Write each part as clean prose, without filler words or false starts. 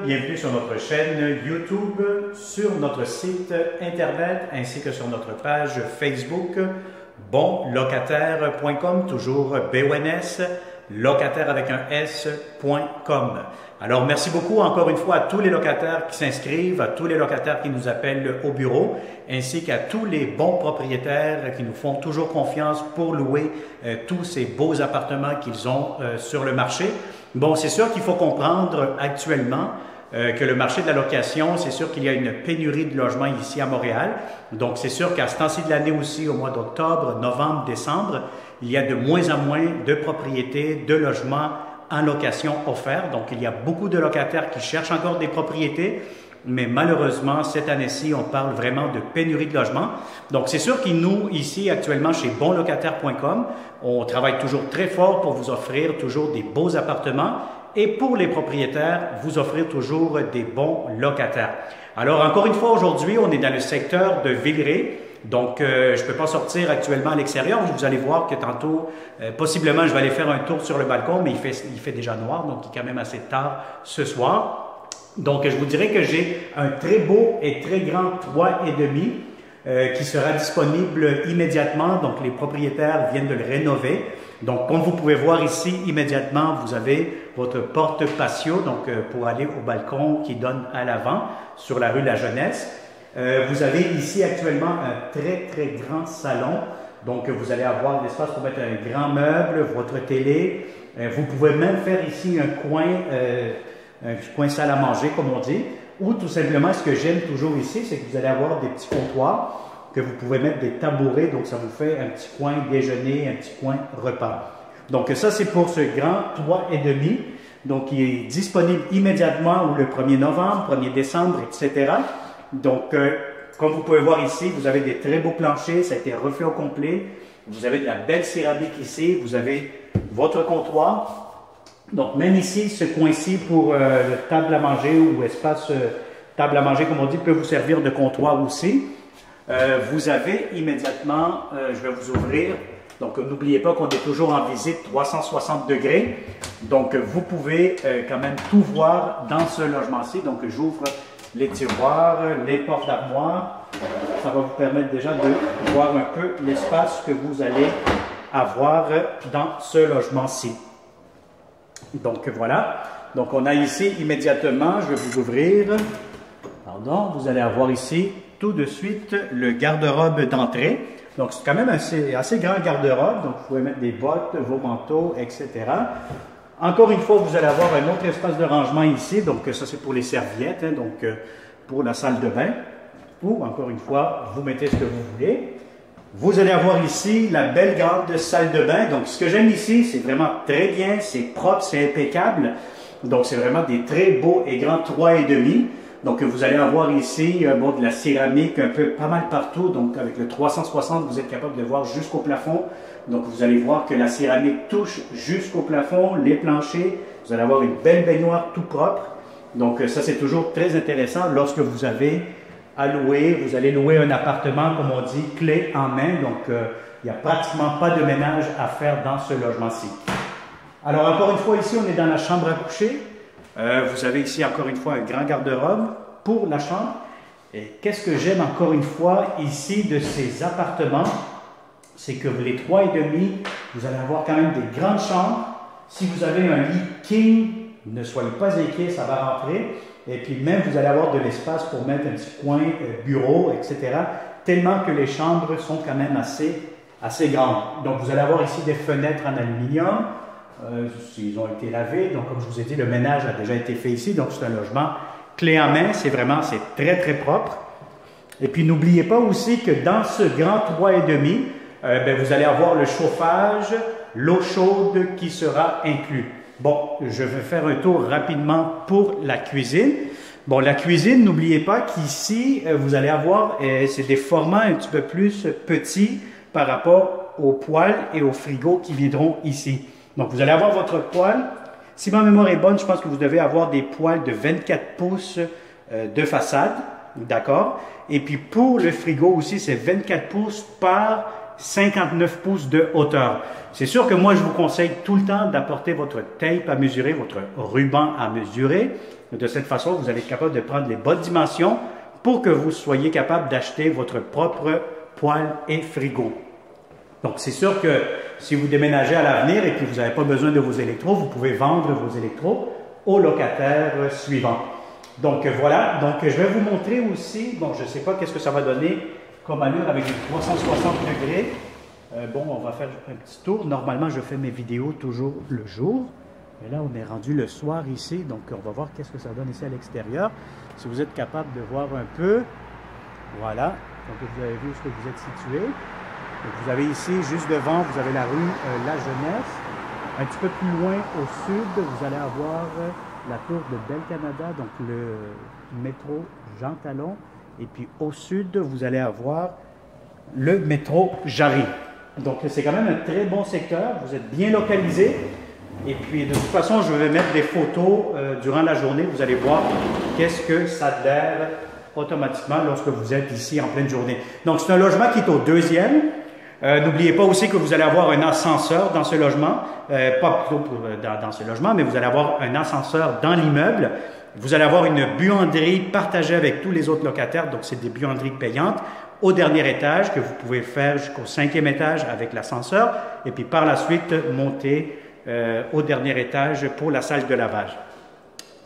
bienvenue sur notre chaîne YouTube, sur notre site internet ainsi que sur notre page Facebook bonlocataire.com, toujours BONS, locataire avec un S.com. Alors merci beaucoup encore une fois à tous les locataires qui s'inscrivent, à tous les locataires qui nous appellent au bureau, ainsi qu'à tous les bons propriétaires qui nous font toujours confiance pour louer tous ces beaux appartements qu'ils ont sur le marché. Bon, c'est sûr qu'il faut comprendre actuellement que le marché de la location, c'est sûr qu'il y a une pénurie de logements ici à Montréal. Donc, c'est sûr qu'à ce temps-ci de l'année aussi, au mois d'octobre, novembre, décembre, il y a de moins en moins de propriétés, de logements en location offerts. Donc, il y a beaucoup de locataires qui cherchent encore des propriétés. Mais malheureusement, cette année-ci, on parle vraiment de pénurie de logements. Donc, c'est sûr que nous, ici, actuellement, chez bonlocataire.com, on travaille toujours très fort pour vous offrir toujours des beaux appartements et pour les propriétaires, vous offrir toujours des bons locataires. Alors, encore une fois, aujourd'hui, on est dans le secteur de Villeray. Donc, je ne peux pas sortir actuellement à l'extérieur. Vous allez voir que tantôt, possiblement, je vais aller faire un tour sur le balcon, mais il fait déjà noir, donc il est quand même assez tard ce soir. Donc, je vous dirais que j'ai un très beau et très grand 3,5 qui sera disponible immédiatement. Donc, les propriétaires viennent de le rénover. Donc, comme vous pouvez voir ici, immédiatement, vous avez votre porte patio, donc pour aller au balcon qui donne à l'avant sur la rue de la Jeunesse. Vous avez ici actuellement un très, très grand salon. Donc, vous allez avoir l'espace pour mettre un grand meuble, votre télé. Vous pouvez même faire ici un coin salle à manger, comme on dit, ou tout simplement, ce que j'aime toujours ici, c'est que vous allez avoir des petits comptoirs, que vous pouvez mettre des tabourets, donc ça vous fait un petit coin déjeuner, un petit coin repas. Donc ça, c'est pour ce grand 3,5, donc il est disponible immédiatement ou le 1er novembre, 1er décembre, etc. Donc, comme vous pouvez voir ici, vous avez des très beaux planchers, ça a été refait au complet, vous avez de la belle céramique ici, vous avez votre comptoir. Donc, même ici, ce coin-ci pour le table à manger ou espace table à manger, comme on dit, peut vous servir de comptoir aussi. Vous avez immédiatement, je vais vous ouvrir, donc n'oubliez pas qu'on est toujours en visite 360 degrés. Donc, vous pouvez quand même tout voir dans ce logement-ci. Donc, j'ouvre les tiroirs, les portes d'armoire. Ça va vous permettre déjà de voir un peu l'espace que vous allez avoir dans ce logement-ci. Donc voilà, donc on a ici immédiatement, je vais vous ouvrir, pardon, vous allez avoir ici tout de suite le garde-robe d'entrée. Donc c'est quand même assez grand garde-robe, donc vous pouvez mettre des bottes, vos manteaux, etc. Encore une fois, vous allez avoir un autre espace de rangement ici, donc ça c'est pour les serviettes, hein, donc pour la salle de bain, ou encore une fois, vous mettez ce que vous voulez. Vous allez avoir ici la belle grande salle de bain. Donc, ce que j'aime ici, c'est vraiment très bien, c'est propre, c'est impeccable. Donc, c'est vraiment des très beaux et grands 3,5. Donc, vous allez avoir ici bon, de la céramique un peu pas mal partout. Donc, avec le 360, vous êtes capable de voir jusqu'au plafond. Donc, vous allez voir que la céramique touche jusqu'au plafond, les planchers. Vous allez avoir une belle baignoire tout propre. Donc, ça, c'est toujours très intéressant lorsque vous avez à louer, vous allez louer un appartement, comme on dit, clé en main, donc il n'y a pratiquement pas de ménage à faire dans ce logement-ci. Alors encore une fois, ici on est dans la chambre à coucher, vous avez ici encore une fois un grand garde-robe pour la chambre, et qu'est-ce que j'aime encore une fois ici de ces appartements, c'est que les 3,5, vous allez avoir quand même des grandes chambres. Si vous avez un lit king, ne soyez pas inquiets, ça va rentrer. Et puis même, vous allez avoir de l'espace pour mettre un petit coin bureau, etc. Tellement que les chambres sont quand même assez grandes. Donc, vous allez avoir ici des fenêtres en aluminium. Ils ont été lavés. Donc, comme je vous ai dit, le ménage a déjà été fait ici. Donc, c'est un logement clé en main. C'est très, très propre. Et puis, n'oubliez pas aussi que dans ce grand 3,5, vous allez avoir le chauffage, l'eau chaude qui sera inclus. Bon, je vais faire un tour rapidement pour la cuisine. Bon, la cuisine, n'oubliez pas qu'ici, vous allez avoir, c'est des formats un petit peu plus petits par rapport aux poêles et au frigo qui viendront ici. Donc, vous allez avoir votre poêle. Si ma mémoire est bonne, je pense que vous devez avoir des poêles de 24 pouces de façade, d'accord? Et puis, pour le frigo aussi, c'est 24 pouces par 59 pouces de hauteur. C'est sûr que moi, je vous conseille tout le temps d'apporter votre tape à mesurer, votre ruban à mesurer. De cette façon, vous allez être capable de prendre les bonnes dimensions pour que vous soyez capable d'acheter votre propre poêle et frigo. Donc, c'est sûr que si vous déménagez à l'avenir et que vous n'avez pas besoin de vos électros, vous pouvez vendre vos électros au locataire suivant. Donc, voilà. Donc, je vais vous montrer aussi, bon, je ne sais pas qu'est-ce que ça va donner comme allure avec une 360 degrés. Bon, on va faire un petit tour. Normalement, je fais mes vidéos toujours le jour. Mais là, on est rendu le soir ici. Donc, on va voir qu'est-ce que ça donne ici à l'extérieur. Si vous êtes capable de voir un peu. Voilà. Donc, vous avez vu où est-ce que vous êtes situé. Donc, vous avez ici, juste devant, vous avez la rue La Jeunesse. Un petit peu plus loin au sud, vous allez avoir la tour de Bel-Canada, donc le métro Jean Talon. Et puis au sud, vous allez avoir le métro Jarry. Donc c'est quand même un très bon secteur, vous êtes bien localisé. Et puis de toute façon, je vais mettre des photos durant la journée, vous allez voir qu'est-ce que ça a l'air automatiquement lorsque vous êtes ici en pleine journée. Donc c'est un logement qui est au deuxième. N'oubliez pas aussi que vous allez avoir un ascenseur dans ce logement, pas plutôt dans ce logement, mais vous allez avoir un ascenseur dans l'immeuble. Vous allez avoir une buanderie partagée avec tous les autres locataires, donc c'est des buanderies payantes au dernier étage que vous pouvez faire jusqu'au 5e étage avec l'ascenseur et puis par la suite monter au dernier étage pour la salle de lavage.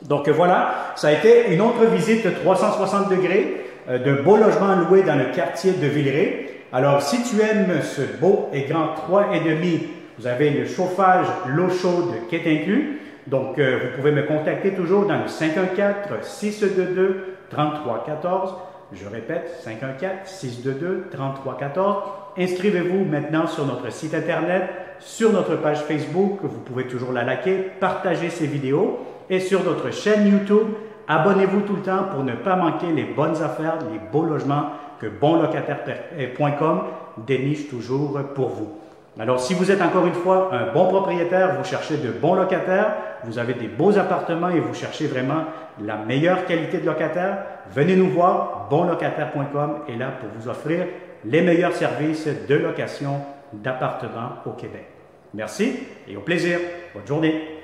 Donc voilà, ça a été une autre visite 360 degrés d'un beau logement loué dans le quartier de Villeray. Alors, si tu aimes ce beau et grand 3,5, vous avez le chauffage, l'eau chaude qui est inclus. Donc, vous pouvez me contacter toujours dans le 514-622-3314. Je répète, 514-622-3314. Inscrivez-vous maintenant sur notre site Internet, sur notre page Facebook. Vous pouvez toujours la liker, partager ces vidéos. Et sur notre chaîne YouTube, abonnez-vous tout le temps pour ne pas manquer les bonnes affaires, les beaux logements que bonlocataire.com déniche toujours pour vous. Alors, si vous êtes encore une fois un bon propriétaire, vous cherchez de bons locataires, vous avez des beaux appartements et vous cherchez vraiment la meilleure qualité de locataire, venez nous voir, bonlocataire.com est là pour vous offrir les meilleurs services de location d'appartements au Québec. Merci et au plaisir. Bonne journée.